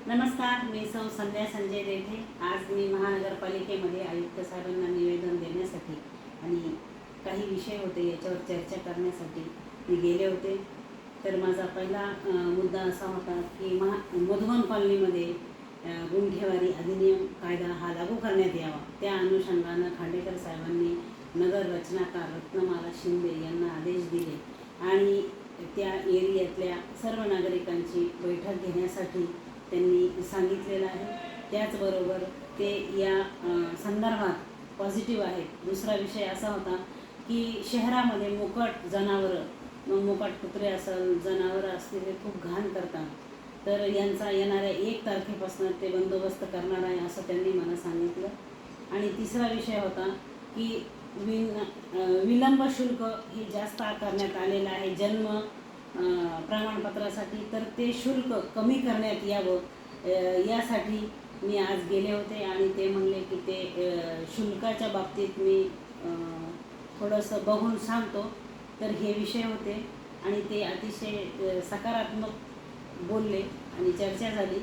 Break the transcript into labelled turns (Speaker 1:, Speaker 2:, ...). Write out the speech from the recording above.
Speaker 1: नमस्कार, मी सौ संध्या संजय देठे। आज मी महानगरपालिकेमध्ये आयुक्त साहेबांना निवेदन देण्यासाठी आणि काही विषय होते याच्यावर चर्चा करण्यासाठी मी गेले होते। तर माझा पहिला मुद्दा असा होता की मधुबन कॉलनीमध्ये गुंठेवारी अधिनियम कायदा हा लागू करण्यात यावा। त्या अनुषंगानं खांडेकर साहेबांनी नगर रचनाकार रत्नमाला शिंदे यांना आदेश दिले आणि त्या एरियातल्या सर्व नागरिकांची बैठक घेण्यासाठी त्यांनी सांगितलेलं आहे। त्याचबरोबर ते या संदर्भात पॉझिटिव्ह आहेत। दुसरा विषय असा होता की शहरामध्ये मोकाट जनावरं, मोकाट कुत्रे असेल, जनावरं असतील ते खूप घाण करतात, तर यांचा येणाऱ्या 1 तारखेपासून ते बंदोबस्त करणार आहे असं त्यांनी मला सांगितलं। आणि तिसरा विषय होता की विलंब शुल्क हे जास्त आकारण्यात आलेलं आहे जन्म प्रमाणपत्रासाठी, तर ते शुल्क कमी करण्यात यावं यासाठी मी आज गेले होते आणि ते म्हणले की ते शुल्काच्या बाबतीत मी थोडंसं बघून सांगतो। तर हे विषय होते आणि ते अतिशय सकारात्मक बोलले आणि चर्चा झाली।